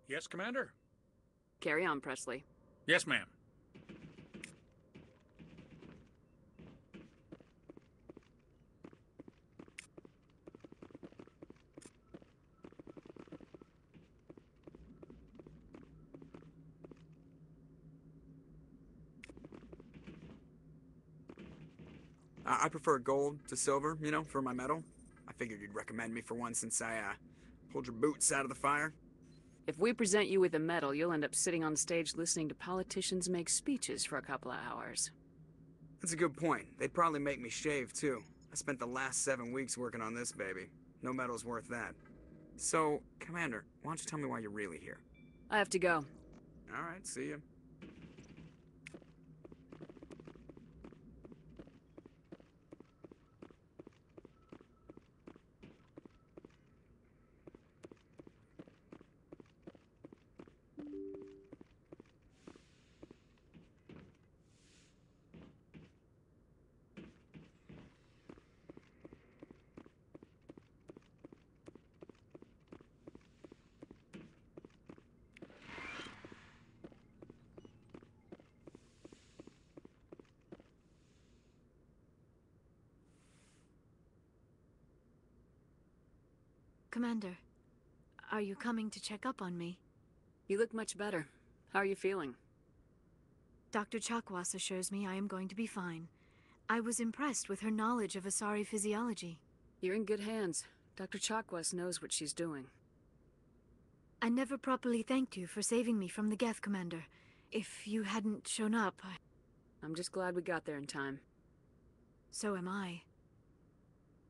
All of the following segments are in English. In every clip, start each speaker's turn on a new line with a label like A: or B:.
A: Yes, Commander?
B: Carry on, Presley.
A: Yes, ma'am.
C: I prefer gold to silver, for my medal. I figured you'd recommend me for one since I pulled your boots out of the fire.
B: If we present you with a medal, you'll end up sitting on stage listening to politicians make speeches for a couple of hours.
C: That's a good point. They'd probably make me shave, too. I spent the last 7 weeks working on this baby. No medal's worth that. So, Commander, why don't you tell me why you're really here?
B: I have to go.
C: Alright, see ya.
D: Commander, are you coming to check up on me?
B: You look much better. How are you feeling?
D: Dr. Chakwas assures me I am going to be fine. I was impressed with her knowledge of Asari physiology.
B: You're in good hands. Dr. Chakwas knows what she's doing.
D: I never properly thanked you for saving me from the Geth, Commander. If you hadn't shown up,
B: I'm just glad we got there in time.
D: So am I.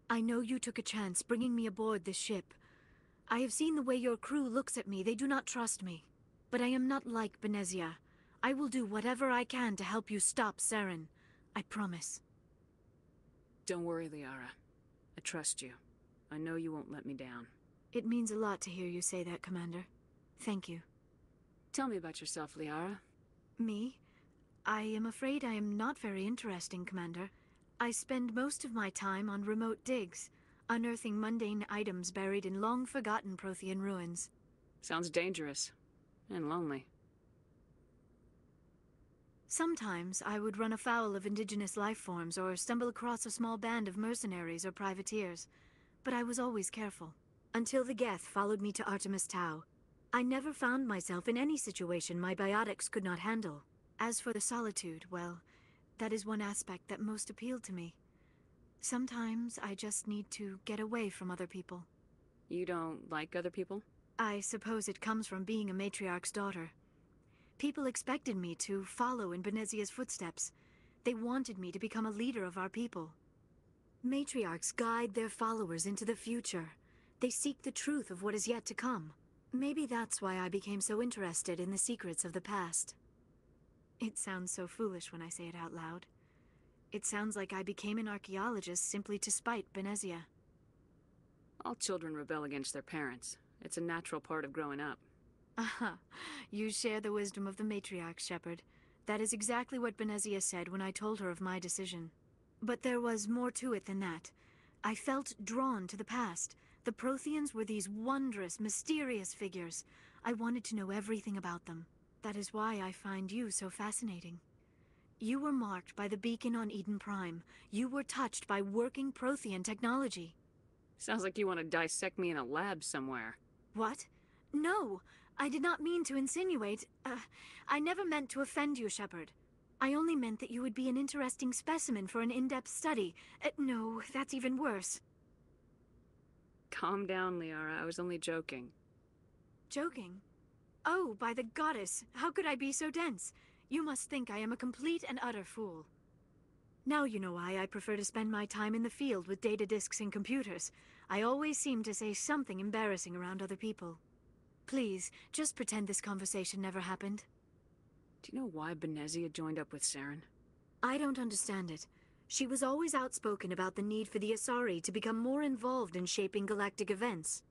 D: I know you took a chance bringing me aboard this ship. I have seen the way your crew looks at me. They do not trust me. But I am not like Benezia. I will do whatever I can to help you stop Saren. I promise.
B: Don't worry, Liara. I trust you. I know you won't let me down.
D: It means a lot to hear you say that, Commander. Thank you.
B: Tell me about yourself, Liara.
D: Me? I am afraid I am not very interesting, Commander. I spend most of my time on remote digs, unearthing mundane items buried in long-forgotten Prothean ruins.
B: Sounds dangerous. And lonely.
D: Sometimes I would run afoul of indigenous life forms or stumble across a small band of mercenaries or privateers. But I was always careful. Until the Geth followed me to Artemis Tau. I never found myself in any situation my biotics could not handle. As for the solitude, well, that is one aspect that most appealed to me. Sometimes I just need to get away from other people.
B: You don't like other people?
D: I suppose it comes from being a matriarch's daughter. People expected me to follow in Benezia's footsteps. They wanted me to become a leader of our people. Matriarchs guide their followers into the future. They seek the truth of what is yet to come. Maybe that's why I became so interested in the secrets of the past. It sounds so foolish when I say it out loud. It sounds like I became an archaeologist simply to spite Benezia.
B: All children rebel against their parents. It's a natural part of growing up.
D: Aha, you share the wisdom of the matriarch, Shepard. That is exactly what Benezia said when I told her of my decision. But there was more to it than that. I felt drawn to the past. The Protheans were these wondrous, mysterious figures. I wanted to know everything about them. That is why I find you so fascinating. You were marked by the beacon on Eden Prime. You were touched by working Prothean technology.
B: Sounds like you want to dissect me in a lab somewhere.
D: What? No! I did not mean to insinuate. I never meant to offend you, Shepard. I only meant that you would be an interesting specimen for an in-depth study. No, that's even worse.
B: Calm down, Liara. I was only joking.
D: Joking? Oh, by the goddess, how could I be so dense? You must think I am a complete and utter fool. Now you know why I prefer to spend my time in the field with data disks and computers. I always seem to say something embarrassing around other people. Please, just pretend this conversation never happened.
B: Do you know why Benezia joined up with Saren?
D: I don't understand it. She was always outspoken about the need for the Asari to become more involved in shaping galactic events.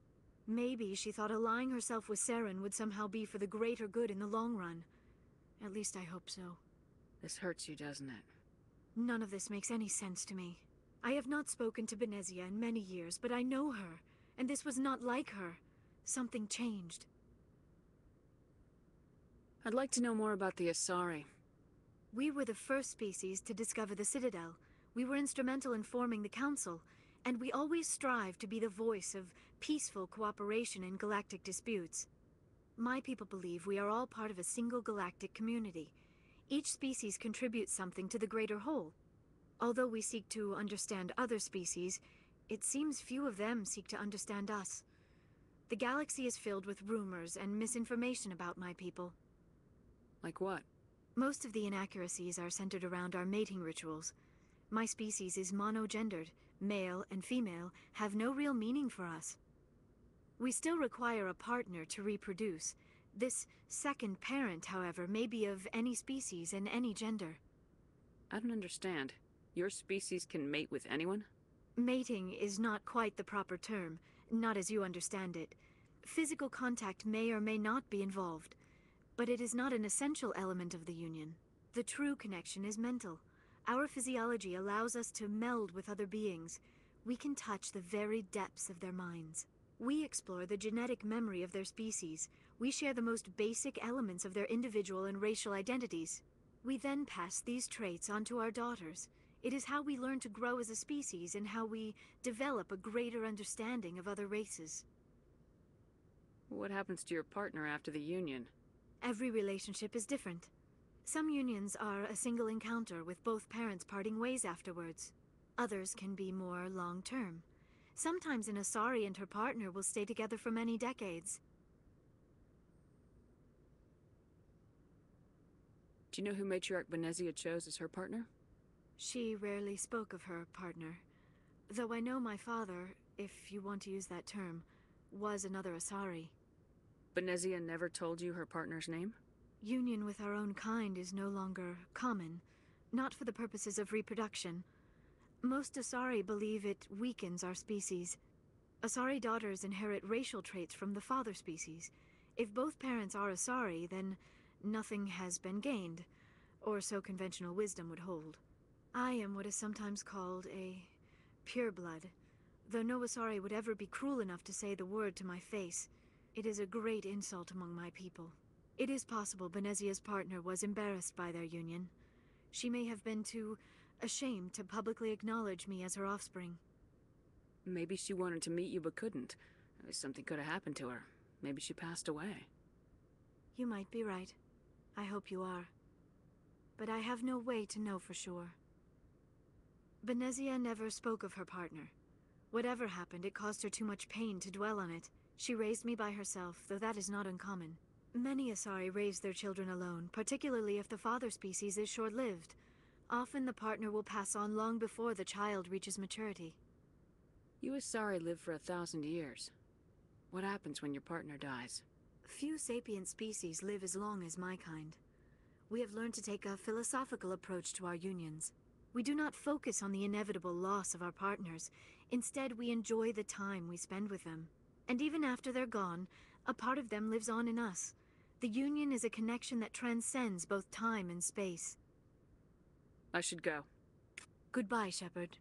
D: Maybe she thought allying herself with Saren would somehow be for the greater good in the long run. At least I hope so.
B: This hurts you, doesn't it?
D: None of this makes any sense to me. I have not spoken to Benezia in many years, but I know her, and this was not like her. Something changed.
B: I'd like to know more about the Asari.
D: We were the first species to discover the Citadel. We were instrumental in forming the Council, and we always strive to be the voice of peaceful cooperation in galactic disputes. My people believe we are all part of a single galactic community. Each species contributes something to the greater whole. Although we seek to understand other species, it seems few of them seek to understand us. The galaxy is filled with rumors and misinformation about my people.
B: Like what?
D: Most of the inaccuracies are centered around our mating rituals. My species is monogendered. Male and female have no real meaning for us. We still require a partner to reproduce. This second parent, however, may be of any species and any gender.
B: I don't understand. Your species can mate with anyone?
D: Mating is not quite the proper term, not as you understand it. Physical contact may or may not be involved, but it is not an essential element of the union. The true connection is mental. Our physiology allows us to meld with other beings. We can touch the very depths of their minds. We explore the genetic memory of their species. We share the most basic elements of their individual and racial identities. We then pass these traits on to our daughters. It is how we learn to grow as a species and how we develop a greater understanding of other races.
B: What happens to your partner after the union?
D: Every relationship is different. Some unions are a single encounter with both parents parting ways afterwards. Others can be more long-term. Sometimes an Asari and her partner will stay together for many decades.
B: Do you know who Matriarch Benezia chose as her partner?
D: She rarely spoke of her partner. Though I know my father, if you want to use that term, was another Asari.
B: Benezia never told you her partner's name?
D: Union with our own kind is no longer common, not for the purposes of reproduction. Most Asari believe it weakens our species. Asari daughters inherit racial traits from the father species. If both parents are Asari, then nothing has been gained, or so conventional wisdom would hold. I am what is sometimes called a pureblood, though no Asari would ever be cruel enough to say the word to my face. It is a great insult among my people. It is possible Benezia's partner was embarrassed by their union. She may have been too ashamed to publicly acknowledge me as her offspring.
B: Maybe she wanted to meet you but couldn't. Something could have happened to her. Maybe she passed away.
D: You might be right. I hope you are. But I have no way to know for sure. Benezia never spoke of her partner. Whatever happened, it caused her too much pain to dwell on it. She raised me by herself, though that is not uncommon. Many Asari raise their children alone, particularly if the father species is short-lived. Often the partner will pass on long before the child reaches maturity.
B: You Asari live for 1,000 years. What happens when your partner dies?
D: Few sapient species live as long as my kind. We have learned to take a philosophical approach to our unions. We do not focus on the inevitable loss of our partners. Instead, we enjoy the time we spend with them. And even after they're gone, a part of them lives on in us. The union is a connection that transcends both time and space.
B: I should go.
D: Goodbye, Shepard.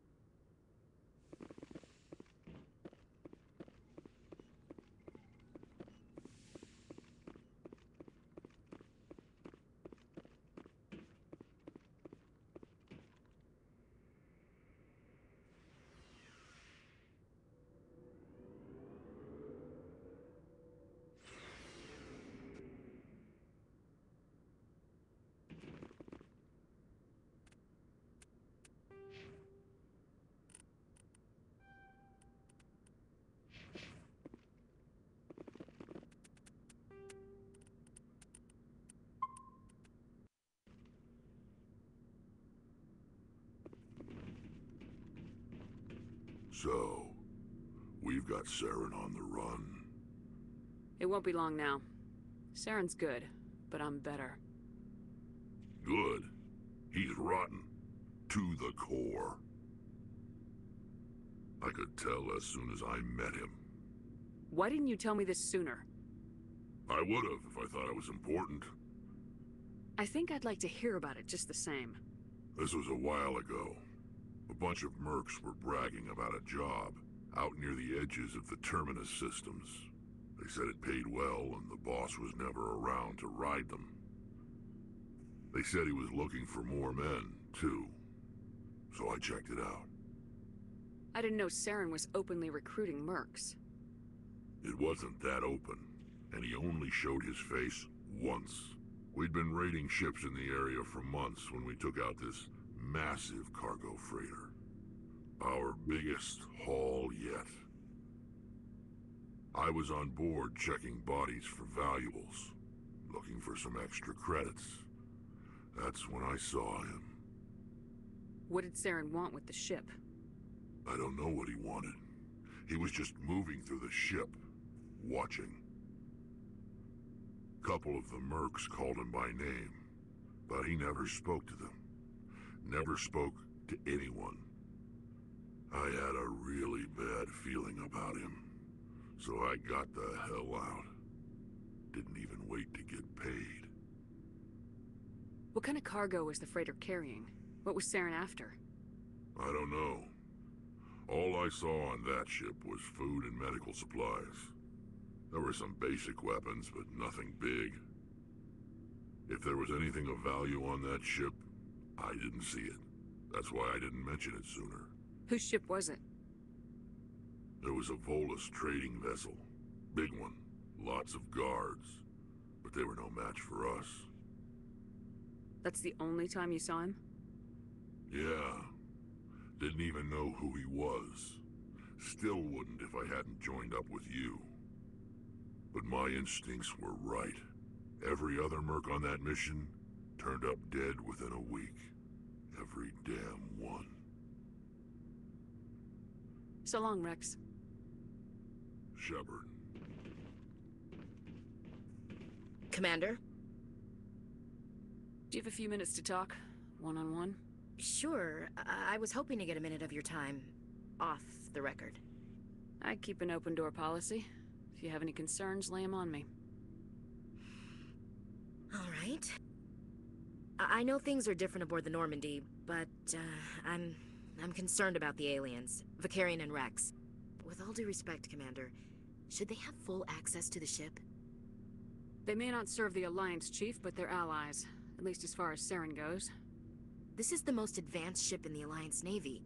A: So, we've got Saren on the run.
B: It won't be long now. Saren's good, but I'm better.
A: Good. He's rotten. To the core. I could tell as soon as I met him.
B: Why didn't you tell me this sooner?
A: I would've if I thought it was important.
B: I think I'd like to hear about it just the same.
A: This was a while ago. A bunch of mercs were bragging about a job out near the edges of the terminus systems. They said it paid well and the boss was never around to ride them. They said he was looking for more men, too. So I checked it out.
B: I didn't know Saren was openly recruiting mercs.
A: It wasn't that open, and he only showed his face once. We'd been raiding ships in the area for months when we took out this massive cargo freighter. Our biggest haul yet. I was on board checking bodies for valuables, looking for some extra credits. That's when I saw him.
B: What did Saren want with the ship?
A: I don't know what he wanted. He was just moving through the ship, watching. Couple of the mercs called him by name, but he never spoke to them. Never spoke to anyone. I had a really bad feeling about him, so I got the hell out. Didn't even wait to get paid.
B: What kind of cargo was the freighter carrying? What was Saren after?
A: I don't know. All I saw on that ship was food and medical supplies. There were some basic weapons, but nothing big. If there was anything of value on that ship, I didn't see it. That's why I didn't mention it sooner.
B: Whose ship was it?
A: There was a Volus trading vessel. Big one. Lots of guards. But they were no match for us.
B: That's the only time you saw him?
A: Yeah. Didn't even know who he was. Still wouldn't if I hadn't joined up with you. But my instincts were right. Every other merc on that mission turned up dead within a week. Every damn one.
B: So long, Rex.
A: Shepard.
E: Commander?
B: Do you have a few minutes to talk? One-on-one?
E: Sure. I was hoping to get a minute of your time. Off the record.
B: I keep an open door policy. If you have any concerns, lay them on me.
E: All right. I know things are different aboard the Normandy, but I'm concerned about the aliens, Vicarian and Rex. With all due respect, Commander, should they have full access to the ship?
B: They may not serve the Alliance, Chief, but they're allies. At least as far as Saren goes.
E: This is the most advanced ship in the Alliance Navy.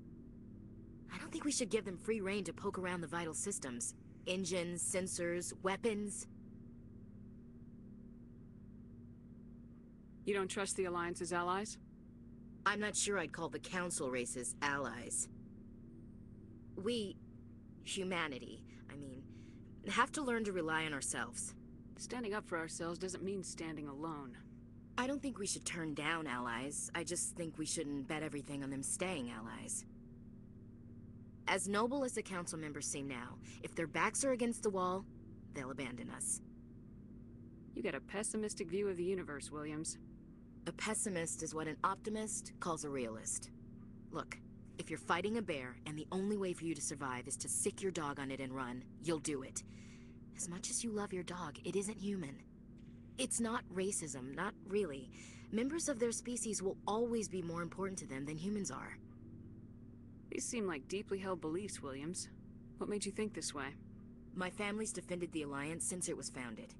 E: I don't think we should give them free rein to poke around the vital systems. Engines, sensors, weapons.
B: You don't trust the Alliance's allies?
E: I'm not sure I'd call the Council races allies. We, humanity, I mean, have to learn to rely on ourselves.
B: Standing up for ourselves doesn't mean standing alone.
E: I don't think we should turn down allies. I just think we shouldn't bet everything on them staying allies. As noble as the Council members seem now, if their backs are against the wall, they'll abandon us.
B: You got a pessimistic view of the universe, Williams.
E: A pessimist is what an optimist calls a realist. Look, if you're fighting a bear and the only way for you to survive is to sick your dog on it and run, you'll do it. As much as you love your dog, it isn't human. It's not racism, not really. Members of their species will always be more important to them than humans are.
B: These seem like deeply held beliefs, Williams. What made you think this way?
E: My family's defended the Alliance since it was founded.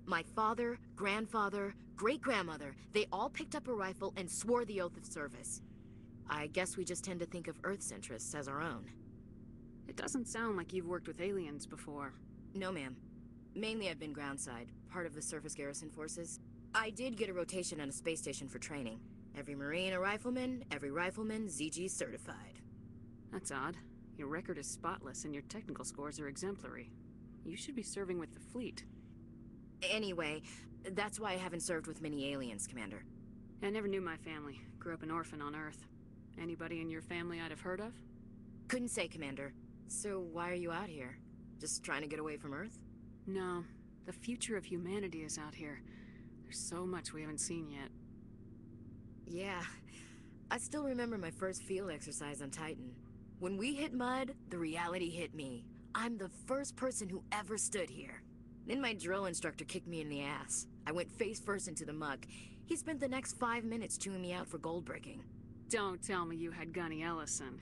E: My father, grandfather, great-grandmother, they all picked up a rifle and swore the oath of service. I guess we just tend to think of Earth's interests as our own.
B: It doesn't sound like you've worked with aliens before.
E: No, ma'am. Mainly I've been groundside, part of the surface garrison forces. I did get a rotation on a space station for training. Every Marine a rifleman, every rifleman ZG certified.
B: That's odd. Your record is spotless and your technical scores are exemplary. You should be serving with the fleet.
E: Anyway, that's why I haven't served with many aliens, Commander.
B: I never knew my family. Grew up an orphan on Earth. Anybody in your family I'd have heard of?
E: Couldn't say, Commander. So why are you out here? Just trying to get away from Earth?
B: No. The future of humanity is out here. There's so much we haven't seen yet.
E: Yeah. I still remember my first field exercise on Titan. When we hit mud, the reality hit me. I'm the first person who ever stood here. Then my drill instructor kicked me in the ass. I went face first into the muck. He spent the next 5 minutes chewing me out for gold bricking.
B: Don't tell me you had Gunny Ellison.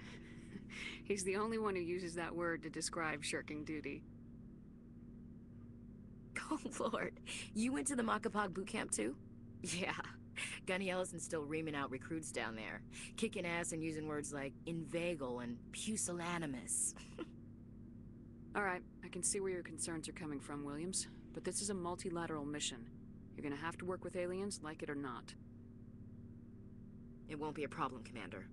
B: He's the only one who uses that word to describe shirking duty.
E: Oh, Lord. You went to the Makapog boot camp, too? Yeah. Gunny Ellison's still reaming out recruits down there, kicking ass and using words like inveigle and pusillanimous.
B: All right, I can see where your concerns are coming from, Williams. But this is a multilateral mission. You're gonna have to work with aliens, like it or not.
E: It won't be a problem, Commander.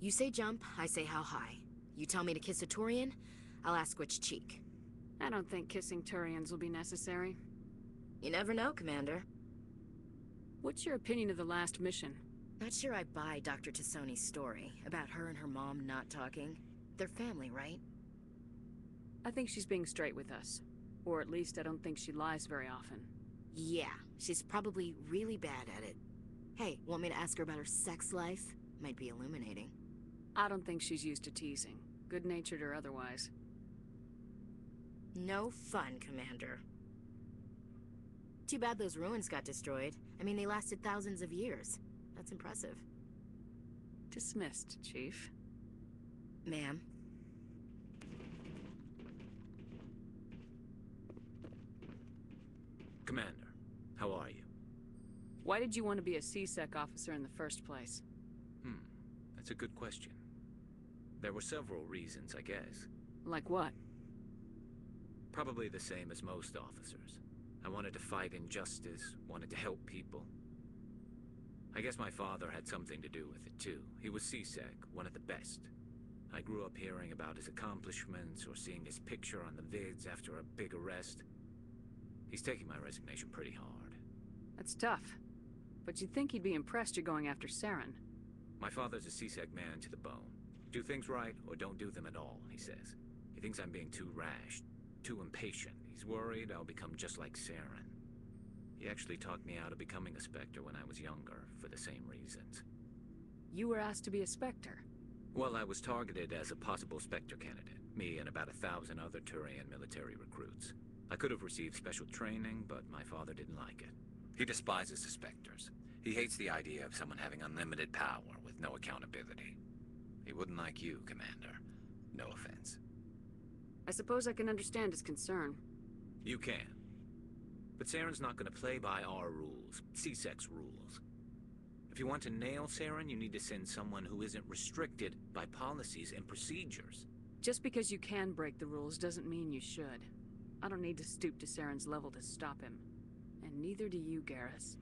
E: You say jump, I say how high. You tell me to kiss a Turian, I'll ask which cheek.
B: I don't think kissing Turians will be necessary.
E: You never know, Commander.
B: What's your opinion of the last mission?
E: Not sure I buy Dr. Tassoni's story about her and her mom not talking. They're family, right?
B: I think she's being straight with us. Or at least I don't think she lies very often.
E: Yeah, she's probably really bad at it. Hey, want me to ask her about her sex life? Might be illuminating.
B: I don't think she's used to teasing, good-natured or otherwise.
E: No fun, Commander. Too bad those ruins got destroyed. I mean, they lasted thousands of years. That's impressive.
B: Dismissed, Chief.
E: Ma'am.
F: Commander, how are you?
B: Why did you want to be a C-Sec officer in the first place?
F: That's a good question. There were several reasons, I guess.
B: Like what?
F: Probably the same as most officers. I wanted to fight injustice, wanted to help people. I guess my father had something to do with it too. He was C-Sec, one of the best. I grew up hearing about his accomplishments or seeing his picture on the vids after a big arrest. He's taking my resignation pretty hard.
B: That's tough. But you'd think he'd be impressed you're going after Saren.
F: My father's a C-Sec man to the bone. Do things right or don't do them at all, he says. He thinks I'm being too rash, too impatient. He's worried I'll become just like Saren. He actually talked me out of becoming a Spectre when I was younger, for the same reasons.
B: You were asked to be a Spectre.
F: Well, I was targeted as a possible Spectre candidate. Me and about 1,000 other Turian military recruits. I could have received special training, but my father didn't like it. He despises the Spectres. He hates the idea of someone having unlimited power with no accountability. He wouldn't like you, Commander. No offense.
B: I suppose I can understand his concern.
F: You can. But Saren's not going to play by our rules, C-Sec's rules. If you want to nail Saren, you need to send someone who isn't restricted by policies and procedures.
B: Just because you can break the rules doesn't mean you should. I don't need to stoop to Saren's level to stop him. And neither do you, Garrus.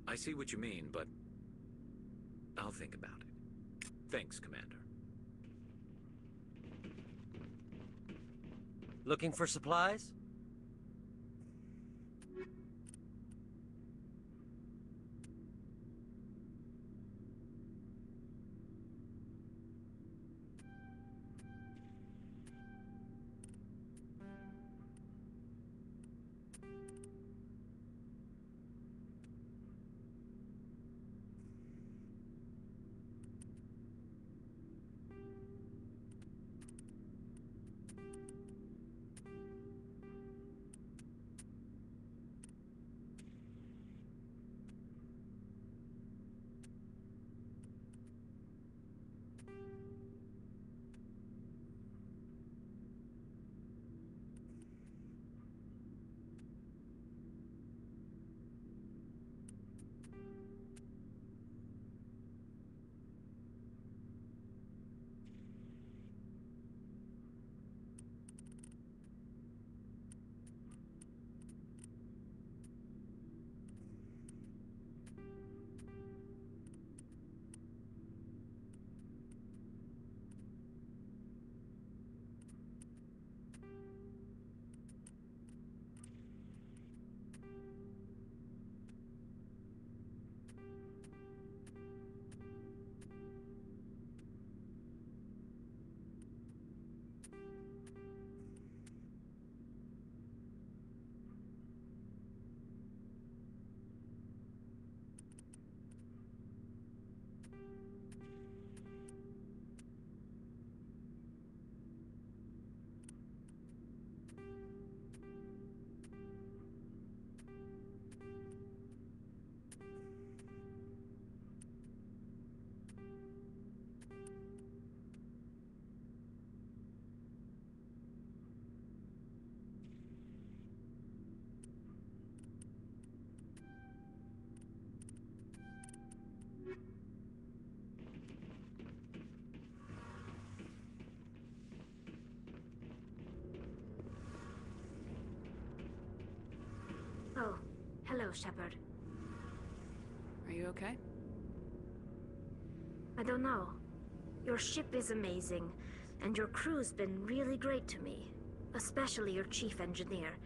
F: I see what you mean, but I'll think about it. Thanks, Commander.
G: Looking for supplies? Shepard.
B: Are you okay?
G: I don't know. Your ship is amazing, and your crew's been really great to me. Especially your chief engineer.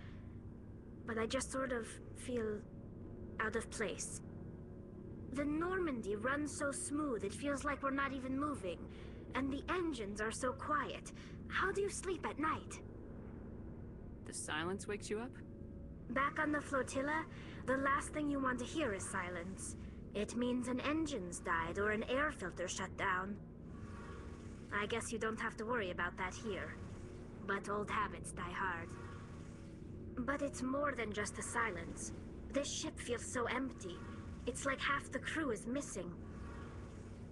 G: But I just sort of feel out of place. The Normandy runs so smooth it feels like we're not even moving. And the engines are so quiet. How do you sleep at night?
B: The silence wakes you up?
G: Back on the flotilla, the last thing you want to hear is silence. It means an engine's died or an air filter shut down. I guess you don't have to worry about that here. But old habits die hard. But it's more than just the silence. This ship feels so empty. It's like half the crew is missing.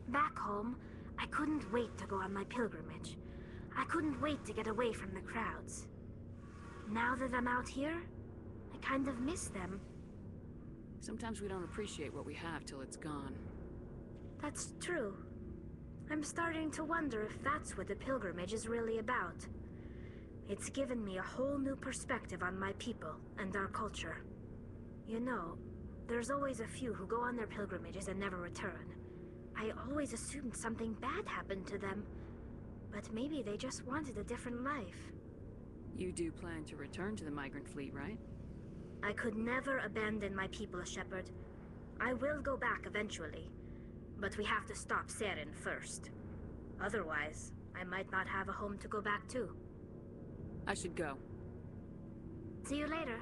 G: Back home, I couldn't wait to go on my pilgrimage. I couldn't wait to get away from the crowds. Now that I'm out here, I kind of miss them.
B: Sometimes we don't appreciate what we have till it's gone.
G: That's true. I'm starting to wonder if that's what the pilgrimage is really about. It's given me a whole new perspective on my people and our culture. You know, there's always a few who go on their pilgrimages and never return. I always assumed something bad happened to them. But maybe they just wanted a different life.
B: You do plan to return to the migrant fleet, right?
G: I could never abandon my people, Shepard. I will go back eventually. But we have to stop Saren first. Otherwise, I might not have a home to go back to.
B: I should go.
G: See you later.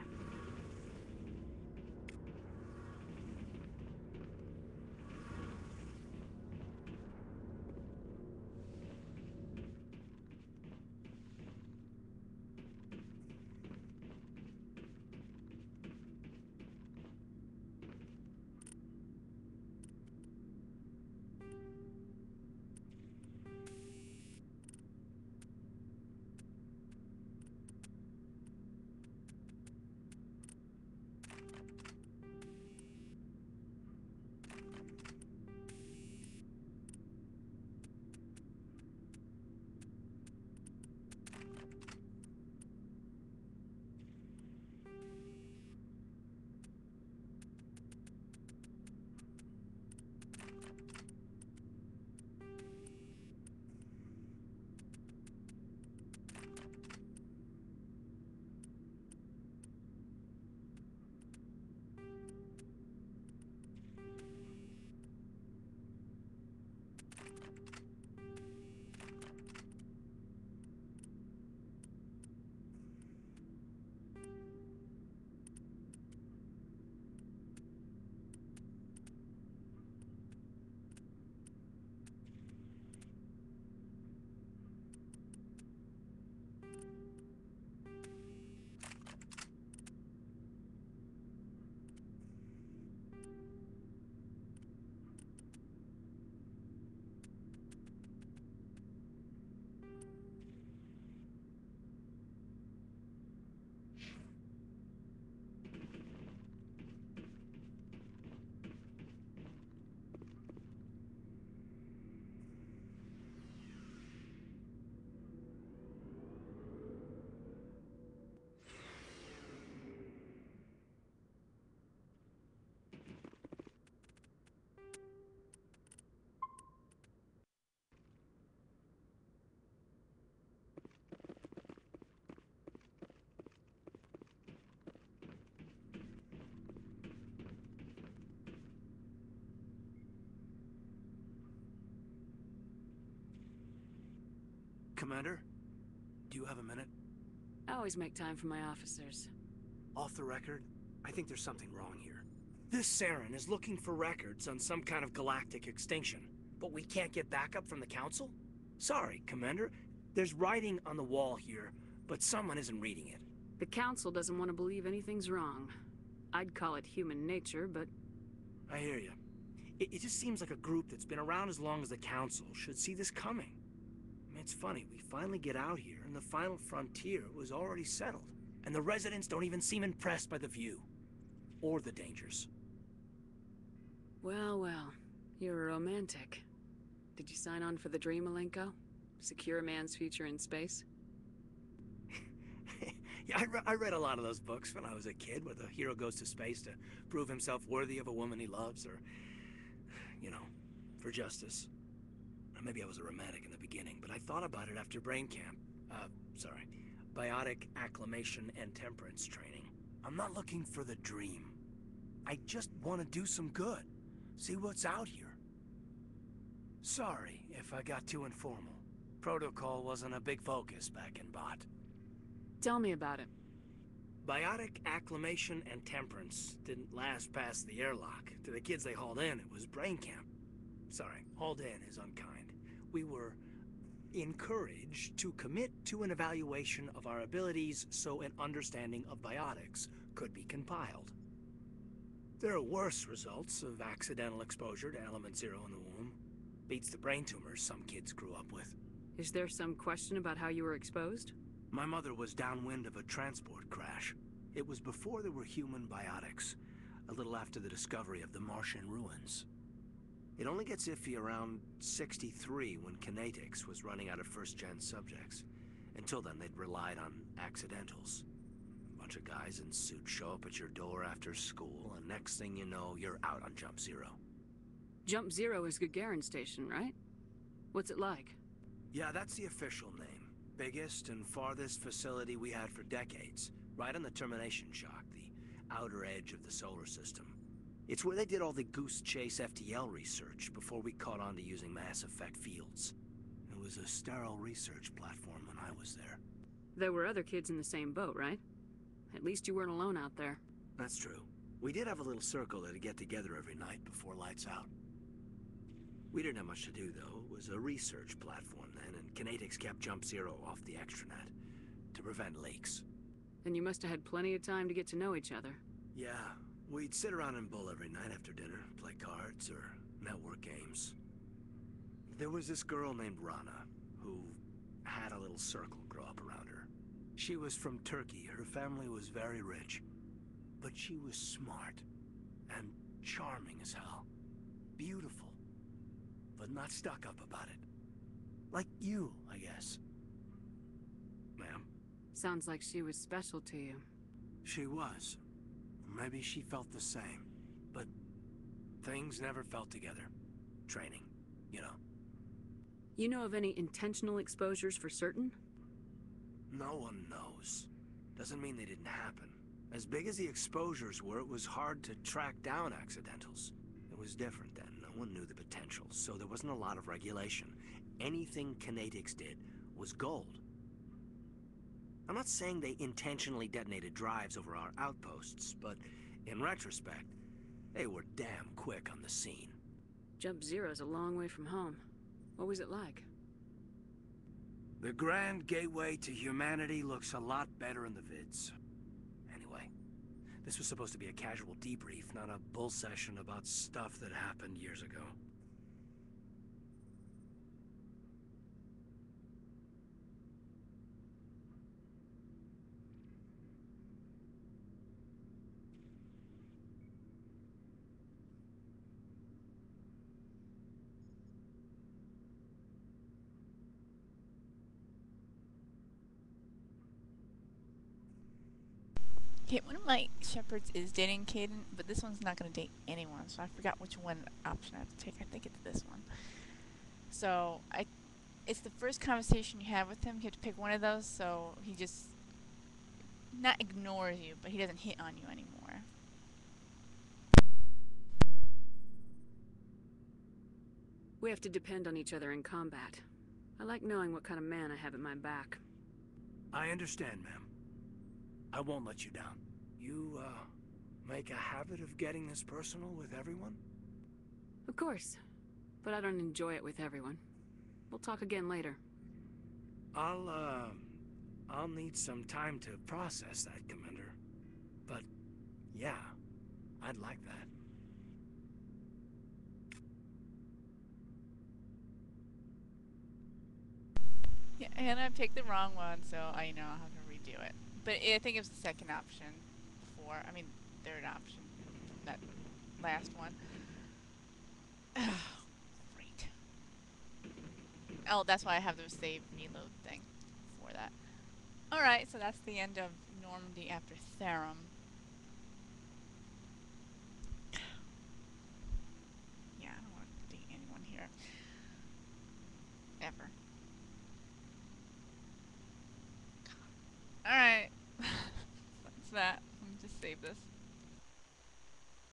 H: Commander, do you have a minute?
B: I always make time for my officers.
H: Off the record, I think there's something wrong here. This Saren is looking for records on some kind of galactic extinction, but we can't get backup from the Council? Sorry, Commander. There's writing on the wall here, but someone isn't reading it.
B: The Council doesn't want to believe anything's wrong. I'd call it human nature, but...
H: I hear you. It just seems like a group that's been around as long as the Council should see this coming. I mean, it's funny, we finally get out here, and the final frontier was already settled. And the residents don't even seem impressed by the view. Or the dangers.
B: Well, well. You're a romantic. Did you sign on for the dream, Malenko? Secure a man's future in space?
H: Yeah, I read a lot of those books when I was a kid, where the hero goes to space to prove himself worthy of a woman he loves, or, you know, for justice. Or maybe I was a romantic in the beginning, but I thought about it after brain camp. Sorry. Biotic acclimation and temperance training. I'm not looking for the dream. I just want to do some good. See what's out here. Sorry if I got too informal. Protocol wasn't a big focus back in Bot.
B: Tell me about it.
H: Biotic acclimation and temperance didn't last past the airlock. To the kids they hauled in, it was brain camp. Sorry, hauled in is unkind. We were encouraged to commit to an evaluation of our abilities so an understanding of biotics could be compiled. There are worse results of accidental exposure to element 0 in the womb. Beats the brain tumors some kids grew up with.
B: Is there some question about how you were exposed?
H: My mother was downwind of a transport crash. It was before there were human biotics, a little after the discovery of the Martian ruins. It only gets iffy around 63 when Kinetics was running out of first-gen subjects. Until then, they'd relied on accidentals. A bunch of guys in suits show up at your door after school, and next thing you know, you're out on Jump Zero.
B: Jump Zero is Gagarin Station, right? What's it like?
H: Yeah, that's the official name. Biggest and farthest facility we had for decades. Right on the termination shock, the outer edge of the solar system. It's where they did all the Goose Chase FTL research before we caught on to using mass effect fields. It was a sterile research platform when I was there.
B: There were other kids in the same boat, right? At least you weren't alone out there.
H: That's true. We did have a little circle that'd get together every night before lights out. We didn't have much to do, though. It was a research platform then, and Kinetics kept Jump Zero off the extranet to prevent leaks.
B: Then you must have had plenty of time to get to know each other.
H: Yeah, we'd sit around and bull every night after dinner, play cards or network games. There was this girl named Rana, who had a little circle grow up around her. She was from Turkey. Her family was very rich. But she was smart and charming as hell. Beautiful. But not stuck up about it. Like you, I guess. Ma'am?
B: Sounds like she was special to you.
H: She was. Maybe she felt the same. But things never felt together. Training, you know.
B: You know of any intentional exposures for certain?
H: No one knows. Doesn't mean they didn't happen. As big as the exposures were, it was hard to track down accidentals. It was different then. No one knew the potential, so there wasn't a lot of regulation. Anything Kinetics did was gold. I'm not saying they intentionally detonated drives over our outposts, but in retrospect, they were damn quick on the scene.
B: Jump Zero's a long way from home. What was it like?
H: The grand gateway to humanity looks a lot better in the vids. Anyway, this was supposed to be a casual debrief, not a bull session about stuff that happened years ago.
I: Okay, one of my shepherds is dating Caden, but this one's not going to date anyone, so I forgot which one option I have to take. I think it's this one. So, it's the first conversation you have with him. You have to pick one of those, so he just not ignores you, but he doesn't hit on you anymore.
B: We have to depend on each other in combat. I like knowing what kind of man I have at my back.
H: I understand, ma'am. I won't let you down. You, make a habit of getting this personal with everyone?
B: Of course. But I don't enjoy it with everyone. We'll talk again later.
H: I'll need some time to process that, Commander. But, yeah, I'd like that.
I: Yeah, and I picked the wrong one, so I know I'll have to redo it. But I think it was the second option before. I mean, third option. That last one. Oh, great. Oh, that's why I have the save reload thing for that. Alright, so that's the end of Normandy after Therum. Yeah, I don't want to date anyone here. Ever. Alright. That's that. Let me just save this.